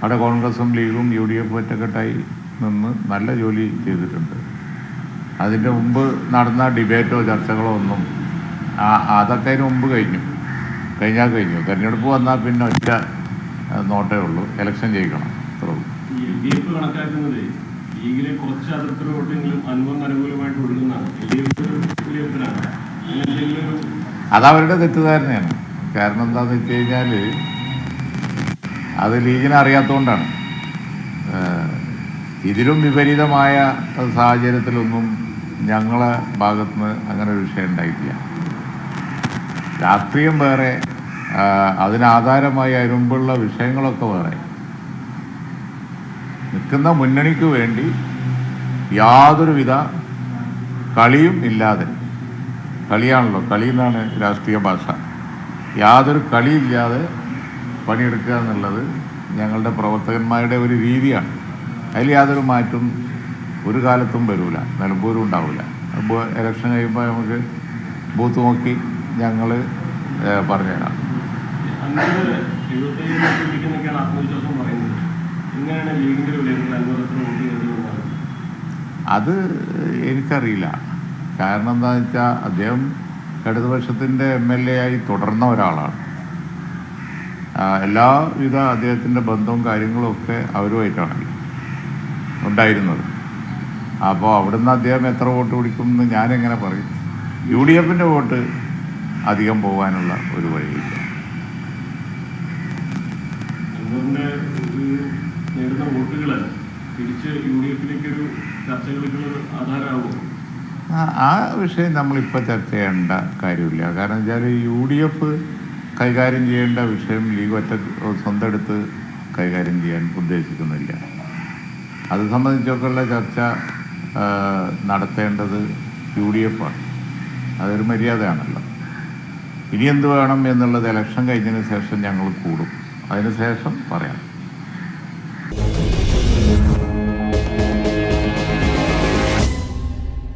അവിടെ കോൺഗ്രസും ലീഗും UDF ഒറ്റക്കെട്ടായി നിന്ന് നല്ല ജോലി ചെയ്തിട്ടുണ്ട്. അതിൻ്റെ മുമ്പ് നടന്ന ഡിബേറ്റോ ചർച്ചകളോ ഒന്നും അതൊക്കെ അതിന് മുമ്പ് കഴിഞ്ഞു. തെരഞ്ഞെടുപ്പ് വന്നാൽ പിന്നെ ഒറ്റ നോട്ടേ ഉള്ളൂ, ഇലക്ഷൻ ജയിക്കണം, അത്രേ ഉള്ളൂ. LDF കണക്കാക്കുന്നത് ലീഗിലെ കുറച്ച് അതിർത്തി വോട്ടെങ്കിലും അൻവറിന് അനുകൂലമായിട്ട് ഒഴുകുന്നതാണ്. അതവരുടെ തെറ്റിദ്ധാരണയാണ്. കാരണം എന്താണെന്ന് വെച്ച് കഴിഞ്ഞാൽ അത് ലീഗിനെ അറിയാത്തതുകൊണ്ടാണ്. ഇതിലും വിപരീതമായ സാഹചര്യത്തിലൊന്നും ഞങ്ങളെ ഭാഗത്തുനിന്ന് അങ്ങനെ ഒരു വിഷയം ഉണ്ടായിട്ടില്ല. രാഷ്ട്രീയം വേറെ, അതിനാധാരമായി അതിനുമുമ്പുള്ള വിഷയങ്ങളൊക്കെ വേറെ. നിൽക്കുന്ന മുന്നണിക്ക് വേണ്ടി യാതൊരുവിധ കളിയും ഇല്ലാതെ, കളിയാണല്ലോ, കളി എന്നാണ് രാഷ്ട്രീയ ഭാഷ, യാതൊരു കളിയില്ലാതെ പണിയെടുക്കുക എന്നുള്ളത് ഞങ്ങളുടെ പ്രവർത്തകന്മാരുടെ ഒരു രീതിയാണ്. അതിൽ യാതൊരു മാറ്റവും ഒരു കാലത്തും വരില്ല, നിലമ്പൂരും ഉണ്ടാവില്ല. അപ്പോൾ ഇലക്ഷൻ കഴിയുമ്പോൾ നമുക്ക് ബൂത്ത് നോക്കി ഞങ്ങൾ പറഞ്ഞുതരാം. അത് എനിക്കറിയില്ല. കാരണം എന്താണെന്ന് വെച്ചാൽ അദ്ദേഹം ഇടതുപക്ഷത്തിൻ്റെ MLA ആയി തുടർന്ന ഒരാളാണ്. എല്ലാവിധ അദ്ദേഹത്തിൻ്റെ ബന്ധവും കാര്യങ്ങളും ഒക്കെ അവരുമായിട്ടാണ് ഉണ്ടായിരുന്നത്. അപ്പോൾ അവിടുന്ന് അദ്ദേഹം എത്ര വോട്ട് പിടിക്കുമെന്ന് ഞാനെങ്ങനെ പറയും? UDFൻ്റെ വോട്ട് അധികം പോകാനുള്ള ഒരു വഴിയില്ല. ആ വിഷയം നമ്മളിപ്പോൾ ചർച്ച ചെയ്യേണ്ട കാര്യമില്ല. കാരണം വെച്ചാൽ UDF കൈകാര്യം ചെയ്യേണ്ട വിഷയം ലീഗ് സ്വന്തം എടുത്ത് കൈകാര്യം ചെയ്യാൻ ഉദ്ദേശിക്കുന്നില്ല. അത് സംബന്ധിച്ചൊക്കെയുള്ള ചർച്ച നടത്തേണ്ടത് UDF ആണ്. അതൊരു മര്യാദയാണല്ലോ. ഇനി എന്ത് വേണം എന്നുള്ളത് ഇലക്ഷൻ കഴിഞ്ഞതിന് ശേഷം ഞങ്ങൾ കൂടും, അതിന് ശേഷം പറയാം.